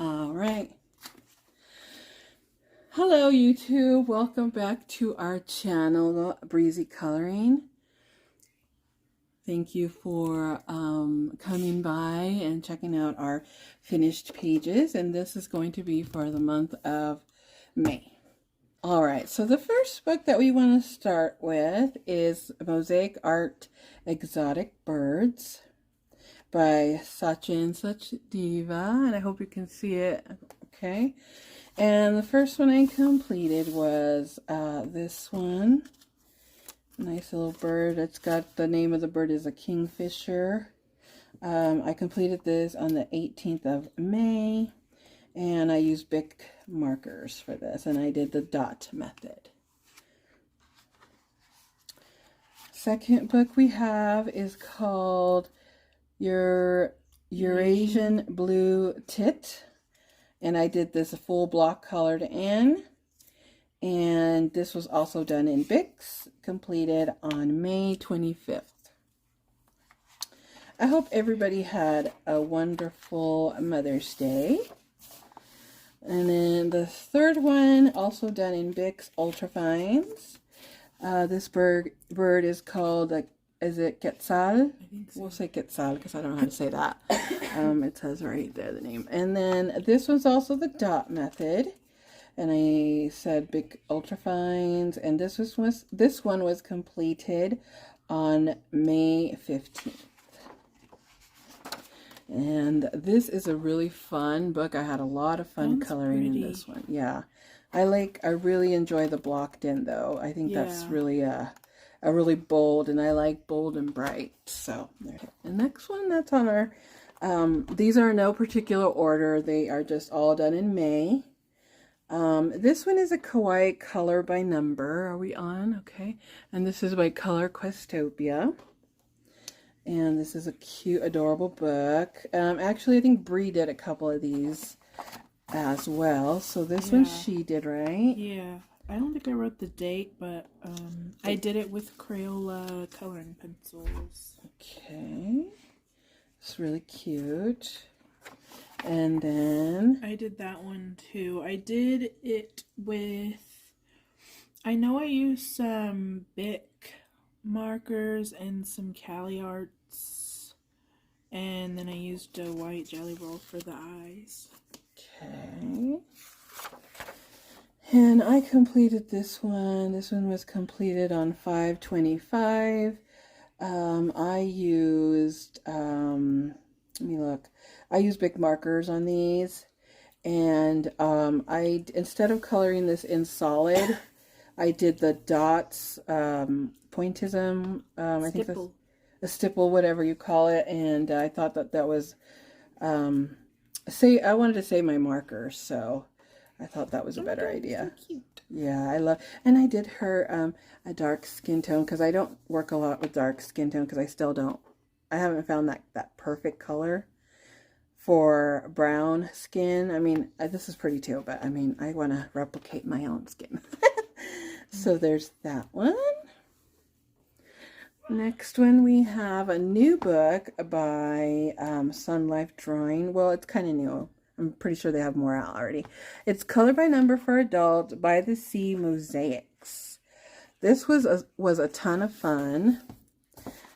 All right. Hello, YouTube. Welcome back to our channel, Breezycoloring. Thank you for coming by and checking out our finished pages. And this is going to be for the month of May. All right. So the first book that we want to start with is Mosaic Art Exotic Birds by Sachin Sachdeva, and I hope you can see it. Okay, and the first one I completed was this one. Nice little bird. It's got the name of the bird is a kingfisher. I completed this on the 18th of May, and I used Bic markers for this, and I did the dot method. Second book we have is called Your Eurasian Blue Tit, and I did this full block colored in, and this was also done in Bics, completed on May 25th. I hope everybody had a wonderful Mother's Day. And then the third one, also done in Bics Ultrafines. This bird is called is it Quetzal? I think so. We'll say Quetzal because I don't know how to say that. It says right there the name. And then this one's also the dot method. And I said Bic Ultrafines. And this one was completed on May 15th. And this is a really fun book. I had a lot of fun coloring in this one. Yeah. I really enjoy the blocked in though. I think that's really a really bold, and I like bold and bright. So the next one that's on our these are in no particular order. They are just all done in May. This one is a Kawaii color by number. Are we on? Okay. And this is by Color Questopia. And this is a cute, adorable book. Actually, I think Bree did a couple of these as well. So this one she did, right? Yeah. I don't think I wrote the date, but I did it with Crayola coloring pencils. Okay. It's really cute. And then I did that one too. I did it with, I know I used some Bic markers and some Cali Arts, and then I used a white jelly roll for the eyes. Okay. And I completed this one. This one was completed on 5/25. I used, let me look. I used Bic markers on these. And instead of coloring this in solid, I did the dots, pointism, I think that's a stipple, whatever you call it. And I thought that was, I wanted to say my markers, so I thought that was a better idea. So cute. Yeah, and I did her a dark skin tone because I don't work a lot with dark skin tone because I haven't found that perfect color for brown skin. I mean, this is pretty too, but I mean, I want to replicate my own skin. So there's that one. Next one, we have a new book by Sun Life Drawing. Well, it's kind of new. I'm pretty sure they have more out already. It's Color by Number for Adults by the Sea Mosaics. This was a ton of fun.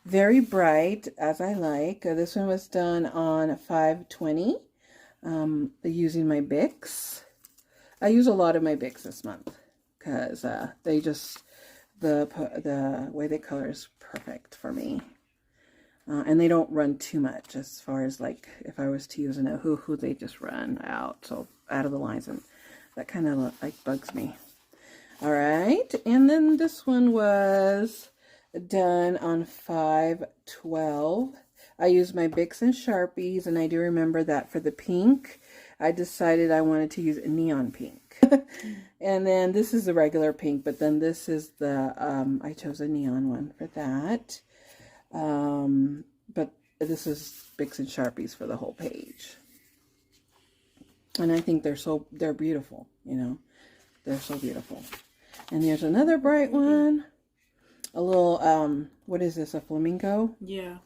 Very bright, as I like. This one was done on 5/20 using my Bics. I use a lot of my Bics this month because they just, the way they color is perfect for me. And they don't run too much as far as like if I was to use an hoo-hoo, they just run out, so out of the lines, and that kind of like bugs me. All right, and then this one was done on 5/12. I used my Bics and Sharpies, and I do remember that for the pink, I decided I wanted to use a neon pink. And then this is the regular pink, but then this is the, I chose a neon one for that. But this is Bics and Sharpies for the whole page. And I think they're beautiful, you know. They're so beautiful. And there's another bright one. A little, what is this, a flamingo? Yeah.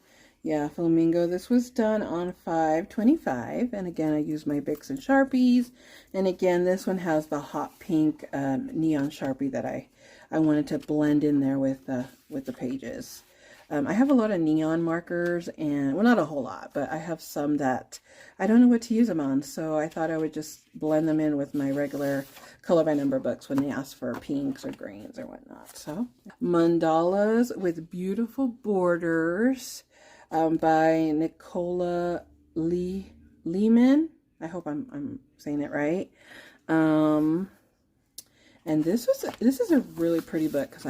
Yeah, Flamingo. This was done on 5/25, and again, I used my Bics and Sharpies. And again, this one has the hot pink neon Sharpie that I wanted to blend in there with the pages. I have a lot of neon markers, and well, not a whole lot, but I have some that I don't know what to use them on, so I thought I would just blend them in with my regular color by number books when they ask for pinks or greens or whatnot. So, Mandalas with beautiful borders. By Nicola Lehman. I hope I'm saying it right. And this is a really pretty book because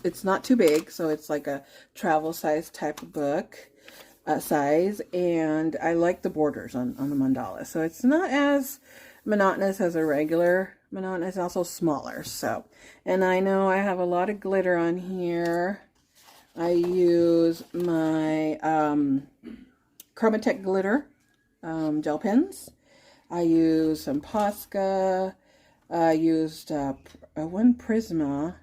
it's not too big, so it's like a travel size type of book size, and I like the borders on the mandala. So it's not as monotonous as a regular mandala. It's also smaller. So, and I know I have a lot of glitter on here. I use my Chromatech glitter gel pens. I use some Posca. I used one Prisma.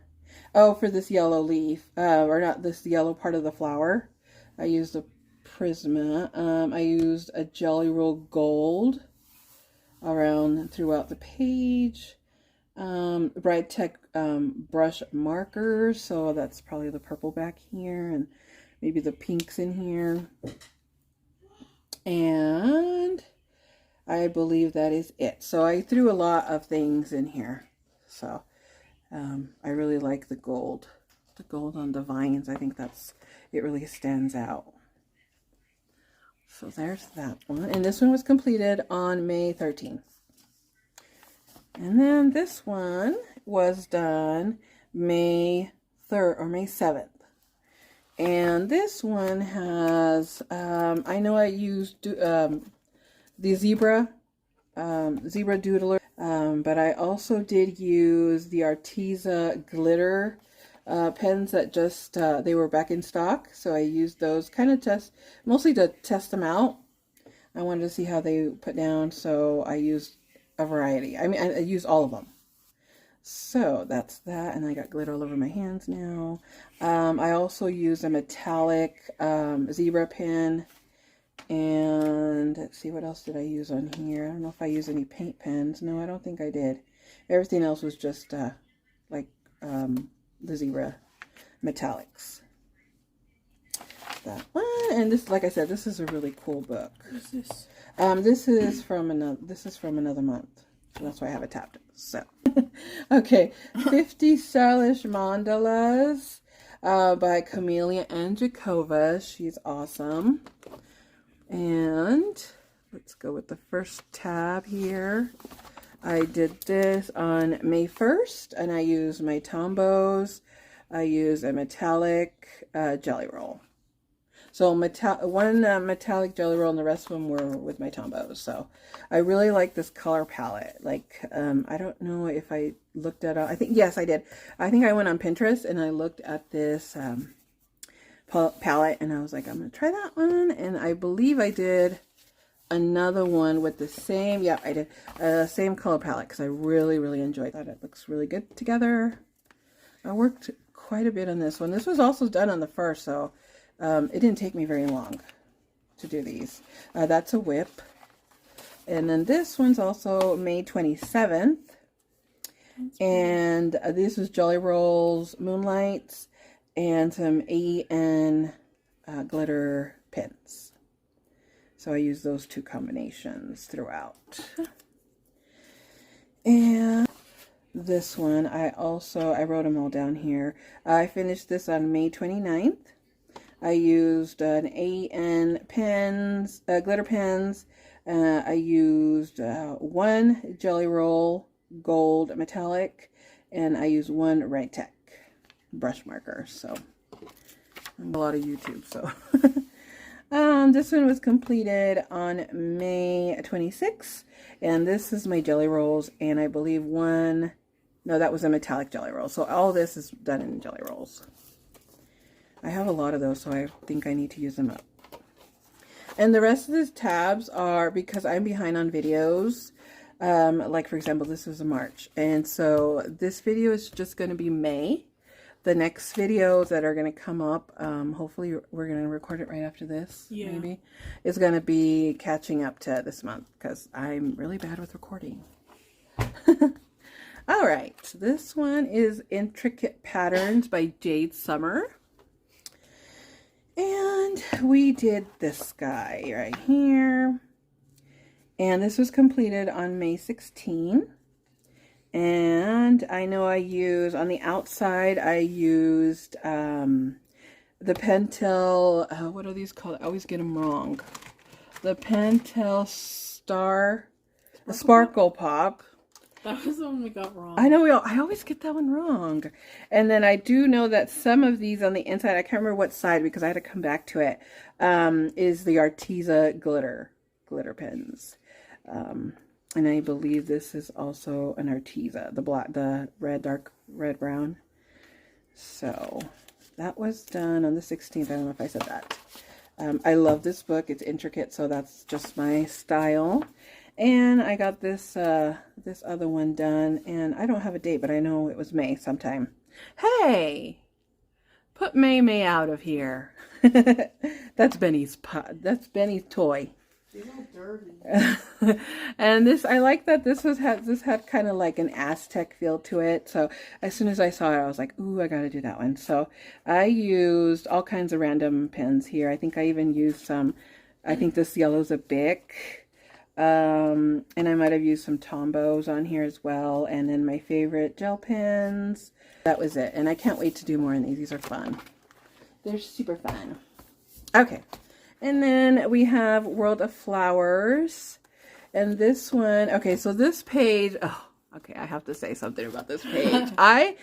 Oh, for this yellow leaf, or not this yellow part of the flower. I used a Prisma. I used a Jelly Roll Gold around throughout the page. Brightech brush markers, so that's probably the purple back here and maybe the pinks in here, and I believe that is it. So I threw a lot of things in here, so I really like the gold on the vines. I think it really stands out. So there's that one, and this one was completed on May 13th. And then this one was done May 3rd or May 7th. And this one has, I know I used the zebra doodler, but I also did use the Arteza glitter pens that just, they were back in stock. So I used those kind of mostly to test them out. I wanted to see how they put down, so I used a variety. I mean, I use all of them. So that's that, and I got glitter all over my hands now. I also use a metallic zebra pen, and let's see, what else did I use on here? I don't know if I used any paint pens. No, I don't think I did. Everything else was just like the zebra metallics. That one, and this, like I said, this is a really cool book. What is this? This is from another month, so that's why I have it tapped. So, okay, 50 Stylish Mandalas by Camellia and Jakova. She's awesome. And let's go with the first tab here. I did this on May 1st, and I used my Tombos. I used a metallic jelly roll. So one metallic jelly roll, and the rest of them were with my Tombos. So I really like this color palette. Like, I don't know if I looked at, I think, yes, I did. I think I went on Pinterest and I looked at this palette, and I was like, I'm going to try that one. And I believe I did another one with the same, yeah, I did, same color palette, because I really, really enjoyed that. It looks really good together. I worked quite a bit on this one. This was also done on the first, so it didn't take me very long to do these. That's a whip. And then this one's also May 27th. And this is Jolly Rolls Moonlights and some AN glitter pens. So I use those two combinations throughout. And this one, I wrote them all down here. I finished this on May 29th. I used an AN pens, glitter pens. I used one Jelly Roll Gold Metallic, and I used one Brightech brush marker. So I'm a lot of YouTube. So this one was completed on May 26th, and this is my Jelly Rolls, and I believe no, that was a metallic Jelly Roll. So all this is done in Jelly Rolls. I have a lot of those, so I think I need to use them up. And the rest of these tabs are because I'm behind on videos. Like, for example, this was a March. And so this video is just going to be May. the next videos that are going to come up, hopefully we're going to record it right after this, maybe, is going to be catching up to this month, because I'm really bad with recording. All right, this one is Intricate Patterns by Jade Summer. And we did this guy right here. And this was completed on May 16. And I know I used, on the outside, I used the Pentel, what are these called? I always get them wrong. The Pentel Sparkle Pop. That was the one we got wrong. I know, I always get that one wrong. And then I do know that some of these on the inside, I can't remember what side because I had to come back to it, is the Arteza glitter pens. And I believe this is also an Arteza, the red, dark red brown. So that was done on the 16th. I don't know if I said that. I love this book. It's intricate, so that's just my style. And I got this this other one done, and I don't have a date, but I know it was May sometime. Hey, put May out of here. That's Benny's toy. They're all dirty. And this, I like that this had kind of like an Aztec feel to it. So as soon as I saw it, I was like, ooh, I gotta do that one. So I used all kinds of random pens here. I think I even used some, I think this yellow's a Bic. And I might have used some Tombos on here as well. And then my favorite gel pens. That was it. And I can't wait to do more in these. These are fun. They're super fun. Okay. And then we have World of Flowers. And this one, okay, so this page, oh, okay, I have to say something about this page. I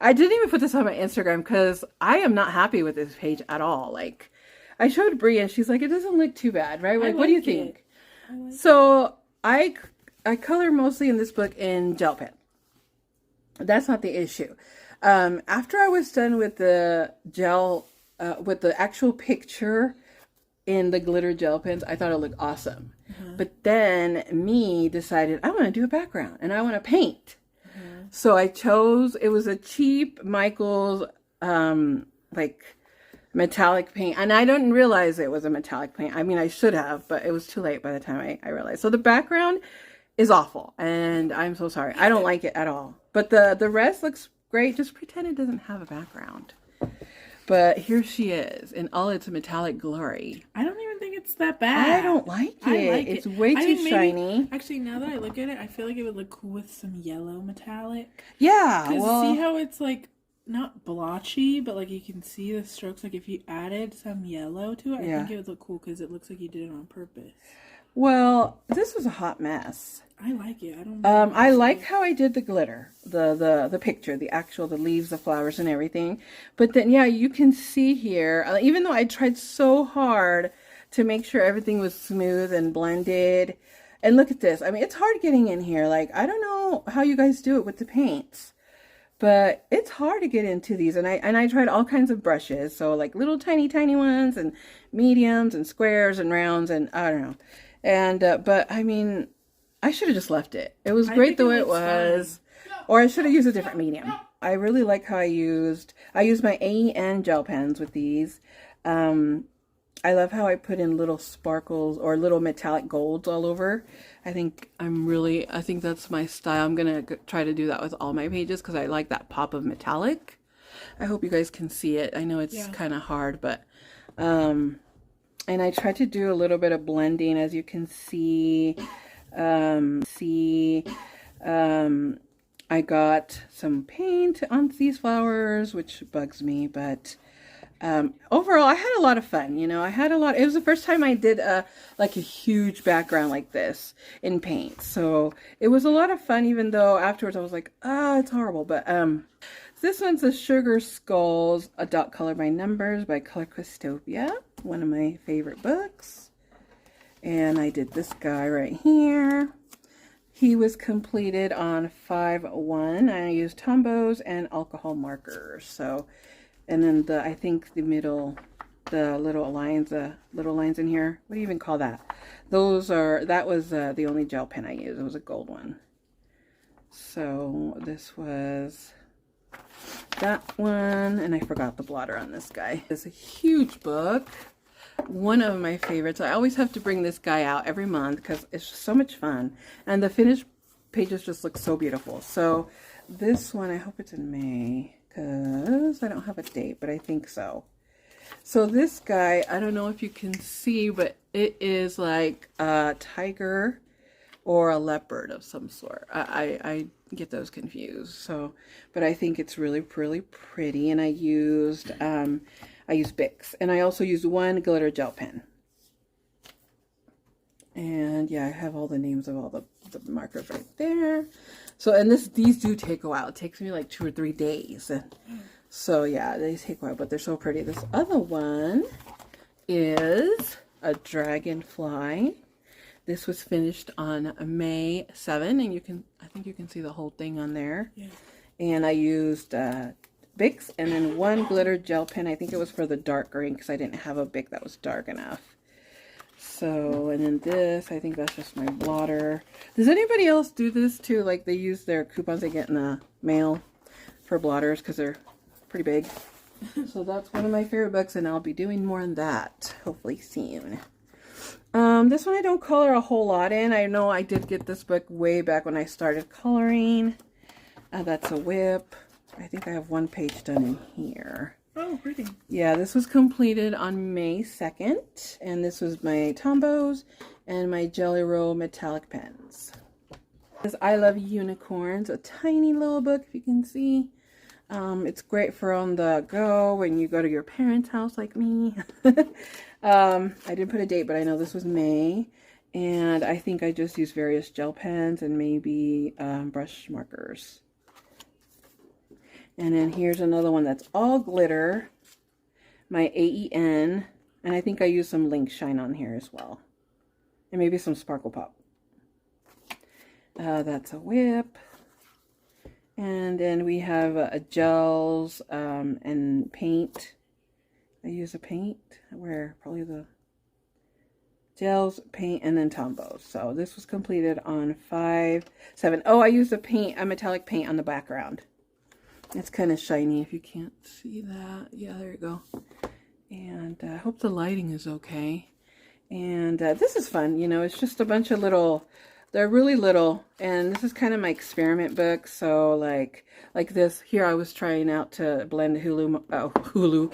didn't even put this on my Instagram because I am not happy with this page at all. Like, I showed Bree and she's like, it doesn't look too bad, right? Like, what do you think? So I color mostly in this book in gel pen. That's not the issue. After I was done with the gel, with the actual picture in the glitter gel pens, I thought it looked awesome. But then me decided I want to do a background and I want to paint. So I chose, it was a cheap Michaels, like metallic paint, and I didn't realize it was a metallic paint. I mean, I should have, but it was too late by the time I realized. So the background is awful, and I'm so sorry. I don't like it at all. But the rest looks great. Just pretend it doesn't have a background. But here she is in all its metallic glory. I don't even think it's that bad. I don't like it. I like it's it. way too shiny. Actually, now that I look at it, I feel like it would look cool with some yellow metallic. Yeah, Because see how it's like not blotchy, but like you can see the strokes. Like if you added some yellow to it, I think it would look cool because it looks like you did it on purpose. Well, this was a hot mess. I like it. I don't. I like how I did the glitter, the picture, the leaves, the flowers, and everything. But then, yeah, you can see here. Even though I tried so hard to make sure everything was smooth and blended, and look at this. I mean, it's hard getting in here. Like, I don't know how you guys do it with the paints. But it's hard to get into these, and I tried all kinds of brushes, so like little tiny ones, and mediums, and squares, and rounds, and I don't know. And but I mean, I should have just left it. It was great the way it was, or I should have used a different medium. I really like how I used my AEN gel pens with these. I love how I put in little sparkles or little metallic golds all over. I think that's my style. I'm going to try to do that with all my pages because I like that pop of metallic. I hope you guys can see it. I know it's kind of hard, but, and I tried to do a little bit of blending, as you can see. I got some paint on these flowers, which bugs me, but overall, I had a lot of fun. You know, it was the first time I did like a huge background like this in paint. So it was a lot of fun, even though afterwards I was like, it's horrible. But this one's the Sugar Skulls, a dot color by numbers by Color Questopia, one of my favorite books. And I did this guy right here. He was completed on 5/1. I used Tombos and alcohol markers. So, and then I think the middle, the little lines in here. What do you even call that? That was the only gel pen I used. It was a gold one. So this was That one, and I forgot the blotter on this guy. It's a huge book. One of my favorites. I always have to bring this guy out every month because it's just so much fun. And the finished pages just look so beautiful. So this one, I hope it's in May because I don't have a date, but I think so. So this guy, I don't know if you can see, but it is like a tiger or a leopard of some sort. I get those confused. So, but I think it's really, really pretty. And I used Bics, and I also used one glitter gel pen. And yeah, I have all the names of all the markers right there. So, and these do take a while. It takes me like 2 or 3 days. So yeah, they take a while, but they're so pretty. This other one is a dragonfly. This was finished on May 7, and I think you can see the whole thing on there. Yeah. And I used Bics and then one glitter gel pen. I think it was for the dark green because I didn't have a Bic that was dark enough. So, and then this, I think that's just my blotter. Does anybody else do this too? Like they use their coupons they get in the mail for blotters because they're pretty big. So that's one of my favorite books, and I'll be doing more on that hopefully soon. This one I don't color a whole lot in. I know I did get this book way back when I started coloring. That's a whip. I think I have one page done in here. Oh, pretty. Yeah, this was completed on May 2nd. And this was my Tombos and my Jelly Roll metallic pens. This I Love Unicorns, a tiny little book, if you can see. It's great for on the go when you go to your parents' house like me. I didn't put a date, but I know this was May. And I think I just used various gel pens and maybe brush markers. And then here's another one that's all glitter. My AEN. And I think I used some Link Shine on here as well. And maybe some Sparkle Pop. That's a whip. And then we have gels and paint. I use a paint where probably the gels, paint, and then Tombos. So this was completed on 5/7. Oh, I used a metallic paint on the background. It's kind of shiny if you can't see that. Yeah, there you go. And I hope the lighting is okay. And this is fun. You know, it's just a bunch of little... They're really little, and this is kind of my experiment book. So like this here, I was trying out to blend Hulu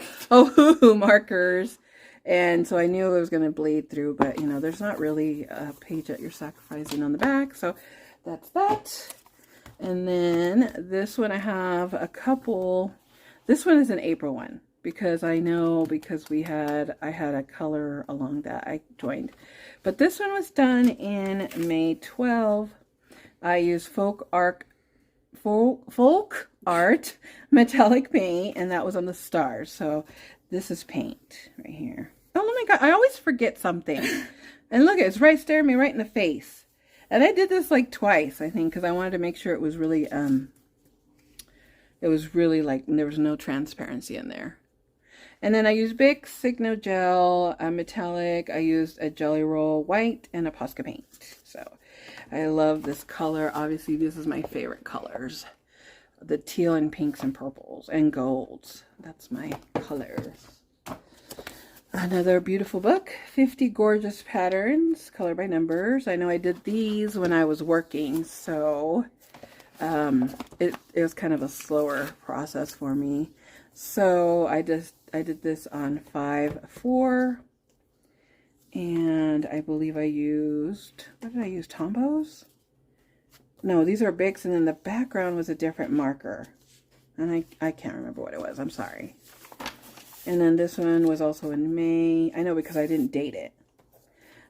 markers, and so I knew it was going to bleed through. But you know, there's not really a page that you're sacrificing on the back, so that's that. And then this one I have a couple. This one is an April one because I know because I had a color along that I joined. But this one was done in May 12. I used folk art metallic paint, and that was on the stars. So this is paint right here. Oh my God, I always forget something. And look, it's right staring me right in the face. And I did this like twice, I think, because I wanted to make sure it was really like there was no transparency in there. And then I used Bic, Signo Gel, metallic. I used a Jelly Roll white and a Posca paint. So I love this color. Obviously, this is my favorite colors. The teal and pinks and purples and golds. That's my colors. Another beautiful book. 50 Gorgeous Patterns, color by numbers. I know I did these when I was working, so it was kind of a slower process for me. So I did this on 5/4, and I believe I used, what did I use, Tombos? No, these are Bics, and then the background was a different marker, and I can't remember what it was, I'm sorry. And then this one was also in May, I know because I didn't date it,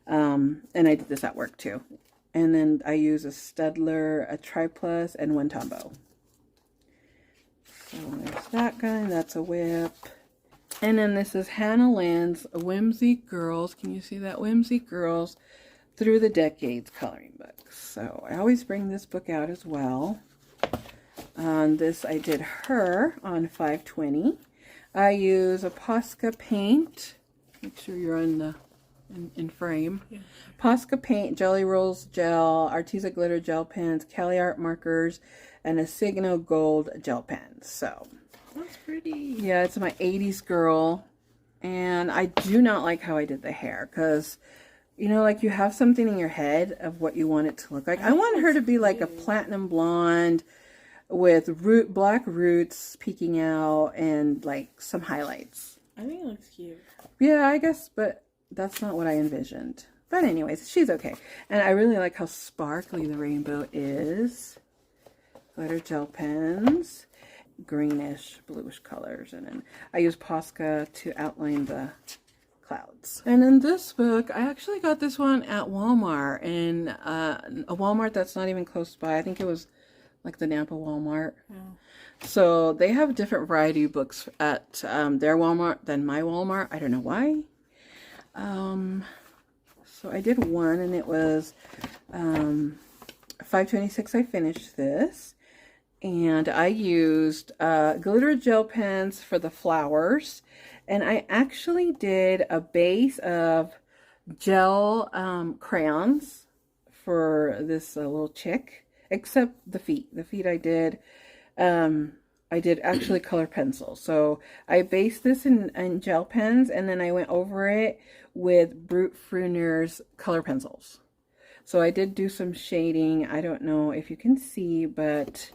and I did this at work too. And then I used a Stedler, a Triplus, and one Tombow. So there's that guy, and that's a whip. And then this is Hannah Land's Whimsy Girls. Can you see that? Whimsy Girls Through the Decades coloring book. So I always bring this book out as well. On this, I did her on 5/20. I use a Posca paint. Make sure you're on the in frame. Yeah. Posca paint, Jelly Rolls gel, Arteza glitter gel pens, Cali Art markers, and a Signo gold gel pen. So That's pretty. yeah, it's my 80s girl. And I do not like how I did the hair because, you know, like you have something in your head of what you want it to look like. I want her to be like a platinum blonde with black roots peeking out and like some highlights. I think it looks cute. Yeah, I guess, but that's not what I envisioned. But anyways, she's okay. And I really like how sparkly the rainbow is. Glitter gel pens. Greenish, bluish colors. And then I use Posca to outline the clouds. And in this book, I actually got this one at Walmart. In a Walmart that's not even close by. I think it was like the Nampa Walmart. Oh. So they have different variety of books at their Walmart than my Walmart. I don't know why. So I did one and it was $5.26. I finished this. And I used glitter gel pens for the flowers. And I actually did a base of gel crayons for this little chick. Except the feet. The feet I did actually color pencils. So I based this in gel pens and then I went over it with Brute Fruner's color pencils. So I did do some shading. I don't know if you can see, but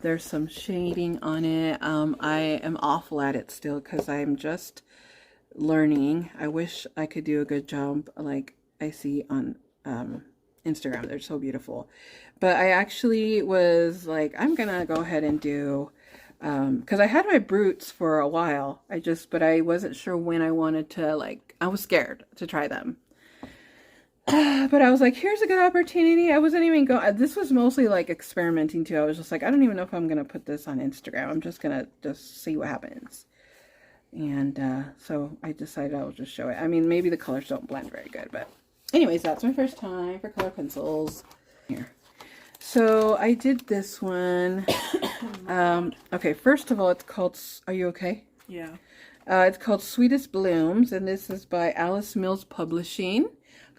there's some shading on it. I am awful at it still because I'm just learning. I wish I could do a good job like I see on Instagram. They're so beautiful. But I actually was like, I'm gonna go ahead and do, because I had my Brutes for a while. But I wasn't sure when I wanted to, like, I was scared to try them. But I was like, here's a good opportunity. I wasn't even going, this was mostly like experimenting too. I was just like, I don't even know if I'm going to put this on Instagram. I'm just going to see what happens. And so I decided I will just show it. I mean, maybe the colors don't blend very good, but anyways, that's my first time for color pencils. Here. So I did this one. Okay, first of all, it's called, are you okay? Yeah. It's called Sweetest Blooms, and this is by Alice Mills Publishing.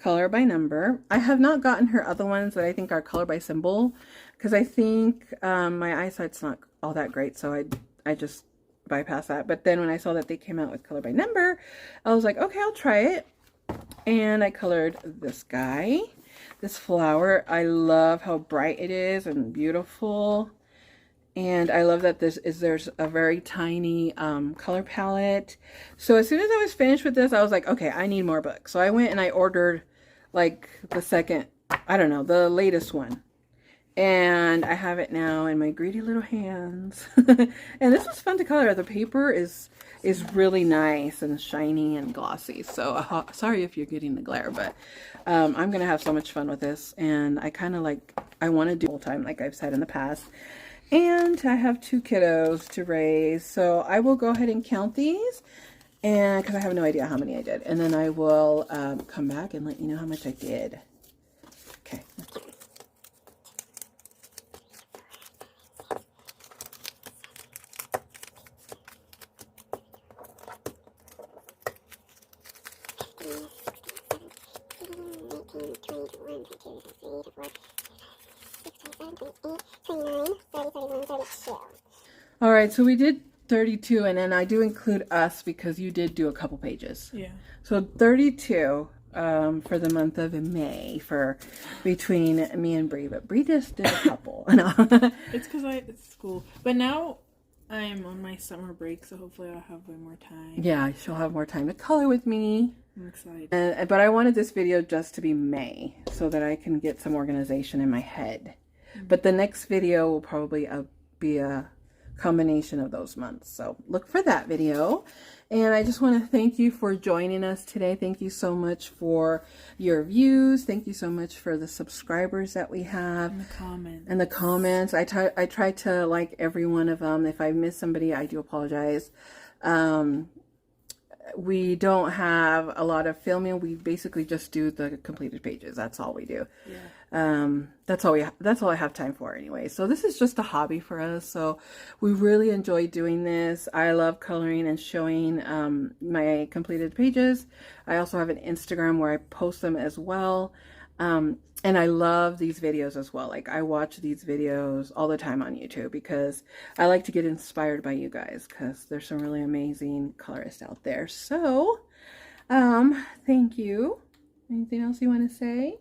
Color by number. I have not gotten her other ones that I think are color by symbol because I think my eyesight's not all that great, so I just bypass that. But then when I saw that they came out with color by number, I was like, okay, I'll try it. And I colored this guy, this flower. I love how bright it is and beautiful. And I love that there's a very tiny color palette. So as soon as I was finished with this, I was like, okay, I need more books. So I went and I ordered like the second, I don't know, the latest one. And I have it now in my greedy little hands. And this was fun to color. The paper is really nice and shiny and glossy. So sorry if you're getting the glare, but I'm going to have so much fun with this. And I kind of like, I want to do full time like I've said in the past. And I have 2 kiddos to raise. So I will go ahead and count these. And because I have no idea how many I did. And then I will come back and let you know how much I did. Okay. All right, so we did 32, and then I do include us because you did do a couple pages. Yeah. So 32 for the month of May for between me and Bree, but Bree just did a couple. No. It's because it's school, but now I'm on my summer break, so hopefully I'll have way more time. Yeah, she'll have more time to color with me. I'm excited. But I wanted this video just to be May so that I can get some organization in my head. Mm-hmm. But the next video will probably be a combination of those months. So look for that video. And I just want to thank you for joining us today. Thank you so much for your views. Thank you so much for the subscribers that we have. And the comments. I try to like every one of them. If I miss somebody, I do apologize. We don't have a lot of filming. We basically just do the completed pages. That's all we do. That's all I have time for anyway. So this is just a hobby for us. So we really enjoy doing this. I love coloring and showing my completed pages. I also have an Instagram where I post them as well. And I love these videos as well. Like, I watch these videos all the time on YouTube because I like to get inspired by you guys, because there's some really amazing colorists out there. So, thank you. Anything else you want to say?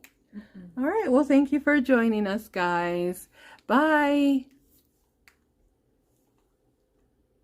All right. Well, thank you for joining us, guys. Bye.